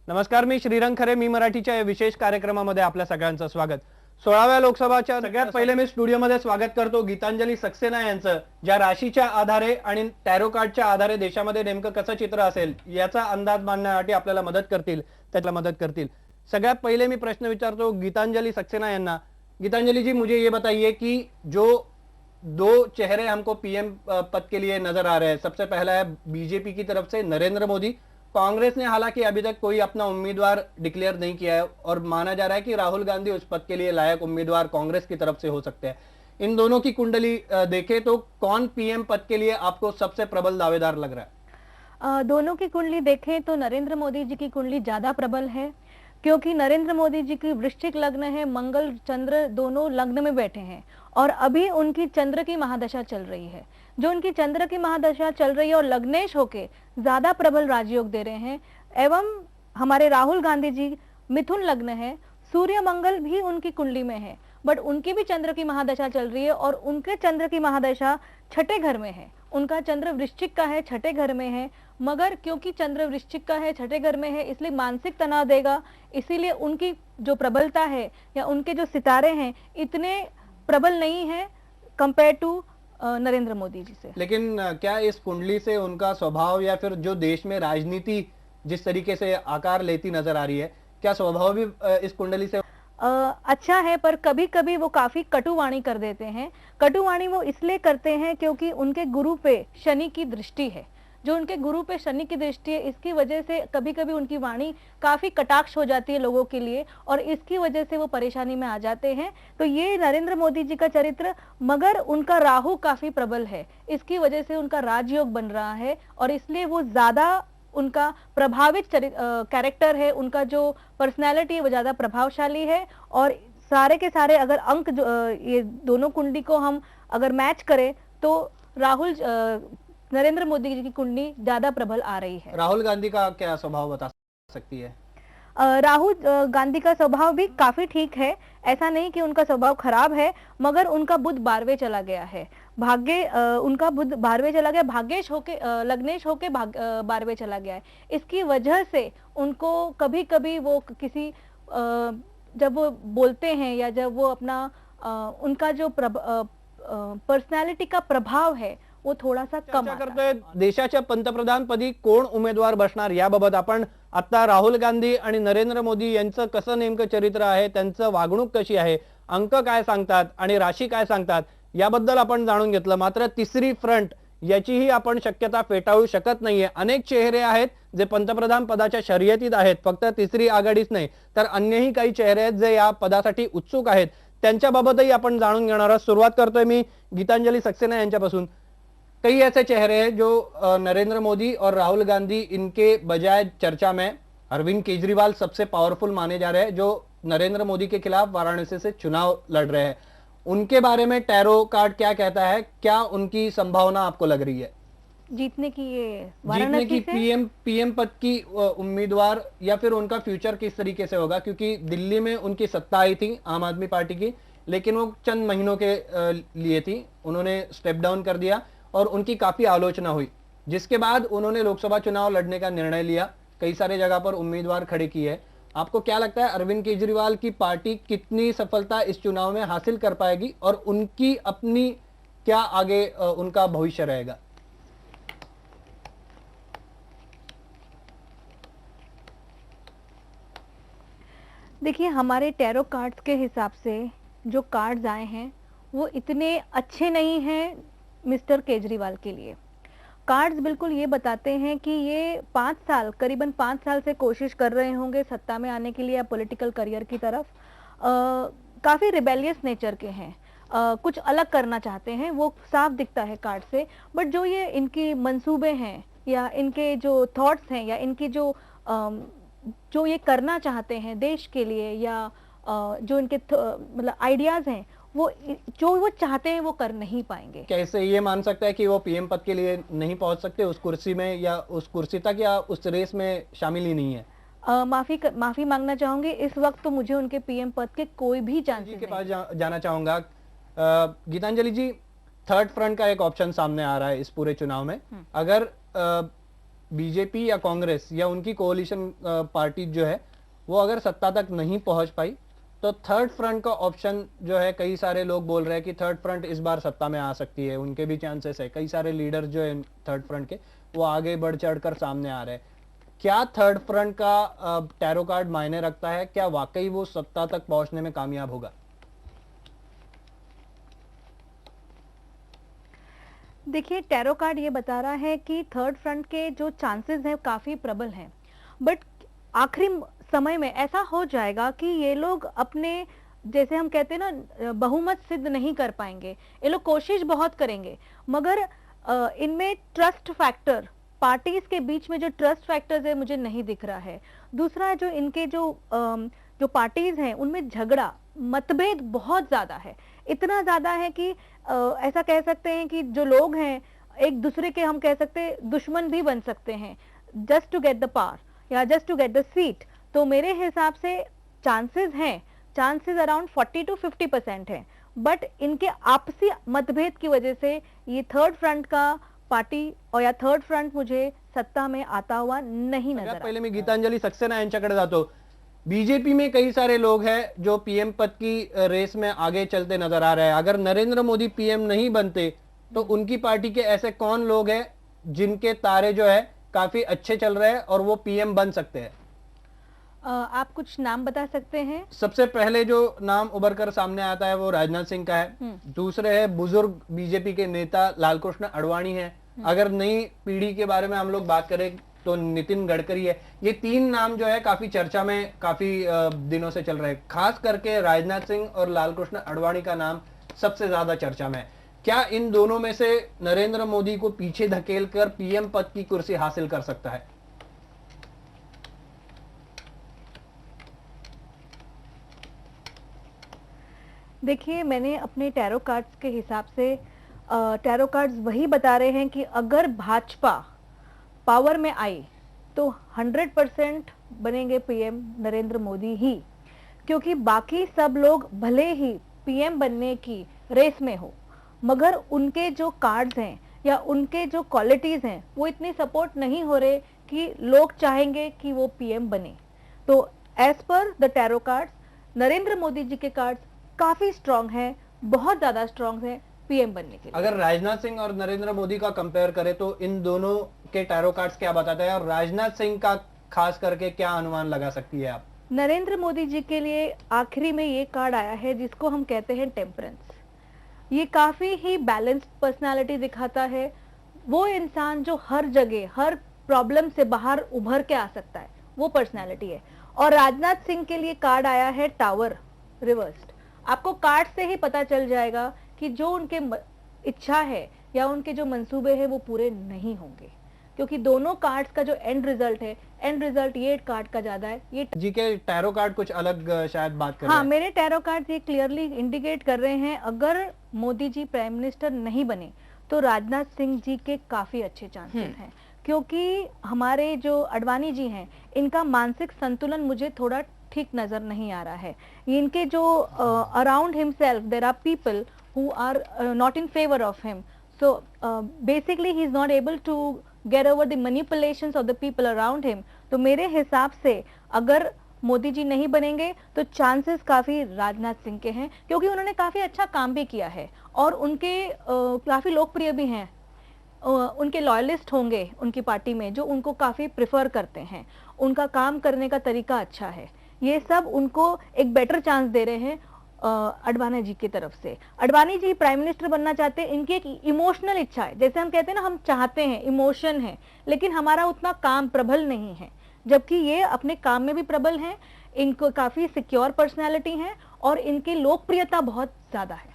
नमस्कार, मी श्रीरंग खरे. मी मराठीच्या या विशेष कार्यक्रमामध्ये आपल्या सगळ्यांचं स्वागत. 16व्या लोकसभाच्या सगळ्यात पहिले मी स्टुडिओमध्ये स्वागत करतो गीतांजली सक्सेना यांचं, ज्या राशीच्या आधारे आणि टॅरो कार्डच्या आधारे देशामध्ये नेमकं कसं चित्र असेल याचा अंदाज बांधण्यासाठी आपल्याला मदत करतील. सगळ्यात पहिले मी प्रश्न विचारतो गीतांजलि सक्सेना यांना. गीतांजलि जी, मुझे ये बताइए कि जो दो चेहरे हमको पीएम पद के लिए नजर आ रहे हैं, सबसे पहला है बीजेपी की तरफ से नरेंद्र मोदी. कांग्रेस ने हालांकि अभी तक कोई अपना उम्मीदवार डिक्लेयर नहीं किया है और माना जा रहा है कि राहुल गांधी उस पद के लिए लायक उम्मीदवार कांग्रेस की तरफ से हो सकते हैं. इन दोनों की कुंडली देखें तो कौन पीएम पद के लिए आपको सबसे प्रबल दावेदार लग रहा है? दोनों की कुंडली देखें तो नरेंद्र मोदी जी की कुंडली ज्यादा प्रबल है, क्योंकि नरेंद्र मोदी जी की वृश्चिक लग्न है, मंगल चंद्र दोनों लग्न में बैठे हैं और अभी उनकी चंद्र की महादशा चल रही है. जो उनकी चंद्र की महादशा चल रही है और लग्नेश होके ज्यादा प्रबल राजयोग दे रहे हैं. एवं हमारे राहुल गांधी जी मिथुन लग्न है, सूर्य मंगल भी उनकी कुंडली में है, बट उनकी भी चंद्र की महादशा चल रही है और उनके चंद्र की महादशा छठे घर में है. उनका चंद्र वृश्चिक का है, छठे घर में है, मगर क्योंकि चंद्र वृश्चिक का है, छठे घर में है, इसलिए मानसिक तनाव देगा. इसीलिए उनकी जो प्रबलता है या उनके जो सितारे हैं इतने प्रबल नहीं है कंपेयर टू नरेंद्र मोदी जी से. लेकिन क्या इस कुंडली से उनका स्वभाव या फिर जो देश में राजनीति जिस तरीके से आकार लेती नजर आ रही है, क्या स्वभाव भी इस कुंडली से अच्छा है, पर कभी कभी वो काफी कटुवाणी कर देते हैं. कटुवाणी वो इसलिए करते हैं क्योंकि उनके गुरु पे शनि की दृष्टि है. जो उनके गुरु पे शनि की दृष्टि है, इसकी वजह से कभी कभी उनकी वाणी काफी कटाक्ष हो जाती है लोगों के लिए और इसकी वजह से वो परेशानी में आ जाते हैं. तो ये नरेंद्र मोदी जी का चरित्र, मगर उनका राहु काफी प्रबल है, इसकी वजह से उनका राजयोग बन रहा है और इसलिए वो ज्यादा उनका प्रभावित कैरेक्टर है. उनका जो पर्सनैलिटी है वो ज्यादा प्रभावशाली है और सारे के सारे अगर अंक ये दोनों कुंडली को हम अगर मैच करें तो नरेंद्र मोदी जी की कुंडली ज्यादा प्रबल आ रही है. राहुल गांधी का क्या स्वभाव बता सकती है? राहुल गांधी का स्वभाव भी काफी ठीक है. ऐसा नहीं कि उनका स्वभाव खराब है, मगर उनका बुध 12वें चला गया है. उनका बुध 12वें चला गया, भाग्येश होके लग्नेश होके 12वें चला गया है. इसकी वजह से उनको कभी कभी वो किसी जब वो बोलते हैं या जब वो अपना उनका जो पर्सनॅलिटी का प्रभाव है वो थोडासा कम करतोय. देशाच्या पंतप्रधानपदी कोण उमेदवार बसणार याबाबत आपण आता राहुल गांधी आणि नरेंद्र मोदी यांचं कसं नेमकं चरित्र आहे, त्यांचं वागणूक कशी आहे, अंक काय सांगतात आणि राशी काय सांगतात याबद्दल आपण जाणून घेतलं. मात्र तिसरी फ्रंट याचीही आपण शक्यता फेटाळू शकत नाहीये. अनेक चेहरे आहेत जे पंतप्रधान पदाच्या शर्यतीत आहेत. फक्त तिसरी आघाडीच नाही तर अन्यही काही चेहरे आहेत जे या पदासाठी उत्सुक आहेत. त्यांच्याबाबतही आपण जाणून घेणार आहोत. सुरुवात करतोय मी गीतांजलि सक्सेना यांच्यापासून. कई ऐसे चेहरे हैं जो नरेंद्र मोदी और राहुल गांधी इनके बजाय चर्चा में अरविंद केजरीवाल सबसे पावरफुल माने जा रहे हैं, जो नरेंद्र मोदी के खिलाफ वाराणसी से चुनाव लड़ रहे हैं. उनके बारे में टैरो कार्ड क्या कहता है? क्या उनकी संभावना आपको लग रही है जीतने की? ये जीतने की पीएम पद की उम्मीदवार या फिर उनका फ्यूचर किस तरीके से होगा? क्योंकि दिल्ली में उनकी सत्ता आई थी आम आदमी पार्टी की, लेकिन वो चंद महीनों के लिए थी. उन्होंने स्टेप डाउन कर दिया और उनकी काफी आलोचना हुई, जिसके बाद उन्होंने लोकसभा चुनाव लड़ने का निर्णय लिया. कई सारे जगह पर उम्मीदवार खड़े किए हैं. आपको क्या लगता है अरविंद केजरीवाल की पार्टी कितनी सफलता इस चुनाव में हासिल कर पाएगी और उनकी अपनी क्या आगे उनका भविष्य रहेगा? देखिए, हमारे टैरो कार्ड्स के हिसाब से जो कार्ड्स आए हैं वो इतने अच्छे नहीं हैं मिस्टर केजरीवाल के लिए. कार्ड्स बिल्कुल ये बताते हैं कि ये 5 साल, करीबन 5 साल से कोशिश कर रहे होंगे सत्ता में आने के लिए या पॉलिटिकल करियर की तरफ. काफ़ी रिबेलियस नेचर के हैं, कुछ अलग करना चाहते हैं, वो साफ दिखता है कार्ड से. बट जो ये इनकी मंसूबे हैं या इनके जो थॉट्स हैं या इनकी जो ये करना चाहते हैं देश के लिए या जो इनके मतलब आइडियाज़ हैं, वो जो वो चाहते हैं वो कर नहीं पाएंगे. कैसे ये मान सकता है कि वो पीएम पद के लिए नहीं पहुंच सकते उस कुर्सी में या उस कुर्सी तक या उस रेस में शामिल ही नहीं है? माफी मांगना चाहूंगी, इस वक्त तो मुझे उनके पीएम पद के कोई भी चांसेस के पास जाना चाहूंगा. गीतांजलि जी, थर्ड फ्रंट का एक ऑप्शन सामने आ रहा है इस पूरे चुनाव में. अगर बीजेपी या कांग्रेस या उनकी कोalition पार्टी जो है वो अगर सत्ता तक नहीं पहुंच पाई तो थर्ड फ्रंट का ऑप्शन जो है, कई सारे लोग बोल रहे हैं कि थर्ड फ्रंट इस बार सत्ता में आ सकती है, उनके भी चांसेस है। कई सारे लीडर जो है थर्ड फ्रंट के वो आगे बढ़ चढ़कर सामने आ रहे हैं। क्या थर्ड फ्रंट का टैरो कार्ड मायने रखता है? क्या वाकई वो सत्ता तक पहुंचने में कामयाब होगा? देखिए, टैरो कार्ड ये बता रहा है कि थर्ड फ्रंट के जो चांसेस हैं काफी प्रबल हैं, बट आखिरी समय में ऐसा हो जाएगा कि ये लोग अपने, जैसे हम कहते हैं ना, बहुमत सिद्ध नहीं कर पाएंगे। ये लोग कोशिश बहुत करेंगे, मगर इनमें ट्रस्ट फैक्टर, पार्टीज के बीच में जो ट्रस्ट फैक्टर्स है मुझे नहीं दिख रहा है। दूसरा है जो इनके जो पार्टीज हैं उनमें झगड़ा, मतभेद बहुत ज्यादा है। इतना ज्यादा है कि ऐसा कह सकते हैं कि जो लोग हैं एक दूसरे के, हम कह सकते हैं, दुश्मन भी बन सकते हैं just to get the power या just to get the seat. तो मेरे हिसाब से चांसेस अराउंड 40 to 50% है, बट इनके आपसी मतभेद की वजह से ये थर्ड फ्रंट का पार्टी और या थर्ड फ्रंट मुझे सत्ता में आता हुआ नहीं नजर आता। पहले मी गीतांजली सक्सेना यांच्याकडे जातो। बीजेपी में कई सारे लोग हैं जो पीएम पद की रेस में आगे चलते नजर आ रहे हैं। अगर नरेंद्र मोदी पीएम नहीं बनते तो उनकी पार्टी के ऐसे कौन लोग हैं जिनके तारे जो है काफी अच्छे चल रहे हैं और वो पीएम बन सकते हैं? आप कुछ नाम बता सकते हैं? सबसे पहले जो नाम उभर कर सामने आता है वो राजनाथ सिंह का है। दूसरे है बुजुर्ग बीजेपी के नेता लालकृष्ण आडवाणी है। अगर नई पीढ़ी के बारे में हम लोग बात करें तो नितिन गडकरी है। ये तीन नाम जो है काफी चर्चा में काफी दिनों से चल रहे हैं। खास करके राजनाथ सिंह और लालकृष्ण आडवाणी का नाम सबसे ज्यादा चर्चा में है। क्या इन दोनों में से नरेंद्र मोदी को पीछे धकेल कर पीएम पद की कुर्सी हासिल कर सकता है? देखिए, मैंने अपने टैरो कार्ड्स के हिसाब से, टैरो कार्ड्स वही बता रहे हैं कि अगर भाजपा पावर में आई तो 100% बनेंगे पीएम नरेंद्र मोदी ही, क्योंकि बाकी सब लोग भले ही पीएम बनने की रेस में हो, मगर उनके जो कार्ड्स हैं या उनके जो क्वालिटीज हैं वो इतनी सपोर्ट नहीं हो रहे कि लोग चाहेंगे कि वो पीएम बने। तो as per the tarot cards, Narendra Modi ji के कार्ड्स काफी स्ट्रांग है, बहुत ज्यादा स्ट्रांग है पीएम बनने के लिए। अगर राजनाथ सिंह और नरेंद्र मोदी का कंपेयर करें तो इन दोनों के टैरो कार्ड्स क्या बताते हैं, और राजनाथ सिंह का खास करके क्या अनुमान लगा सकती है आप? नरेंद्र मोदी जी के लिए आखिरी में ये कार्ड आया है जिसको हम कहते हैं टेम्परेंस। ये काफी ही बैलेंस्ड पर्सनालिटी दिखाता है। वो इंसान जो हर जगह हर प्रॉब्लम से बाहर उभर के आ सकता है, वो पर्सनालिटी है। और राजनाथ सिंह के लिए कार्ड आया है टावर रिवर्स्ड। आपको कार्ड से ही पता चल जाएगा कि जो उनके इच्छा है या उनके जो मंसूबे हैं वो पूरे नहीं होंगे, क्योंकि दोनों कार्ड्स का जो एंड रिजल्ट है, एंड रिजल्ट ये कार्ड का ज्यादा है। ये जी के टैरो कार्ड कुछ अलग शायद बात कर रहे हाँ, हैं। मेरे टैरो कार्ड ये क्लियरली इंडिकेट कर रहे हैं, अगर मोदी जी प्राइम मिनिस्टर नहीं बने तो राजनाथ सिंह जी के काफी अच्छे चांसेस हैं, क्योंकि हमारे जो आडवाणी जी हैं इनका मानसिक संतुलन मुझे थोड़ा ठीक नजर नहीं आ रहा है। इनके जो around himself there are people who are not in favour of him, so basically he is not able to get over the manipulations of the people around him. तो मेरे हिसाब से अगर मोदी जी नहीं बनेंगे तो चांसेस काफी राजनाथ सिंह के हैं, क्योंकि उन्होंने काफी अच्छा काम भी किया है और उनके काफी लोकप्रिय भी हैं। उनके लॉयलिस्ट होंगे उनकी पार्टी में जो उनको काफी प्रिफर करते हैं, उनका काम करने का तरीका अच्छा है। ये सब उनको एक बेटर चांस दे रहे हैं आडवाणी जी की तरफ से। आडवाणी जी प्राइम मिनिस्टर बनना चाहते हैं, इनकी एक इमोशनल इच्छा है। जैसे हम कहते हैं ना, हम चाहते हैं, इमोशन है, लेकिन हमारा उतना काम प्रबल नहीं है, जबकि ये अपने काम में भी प्रबल हैं। इनको काफी सिक्योर पर्सनैलिटी है और इनकी लोकप्रियता बहुत ज्यादा है।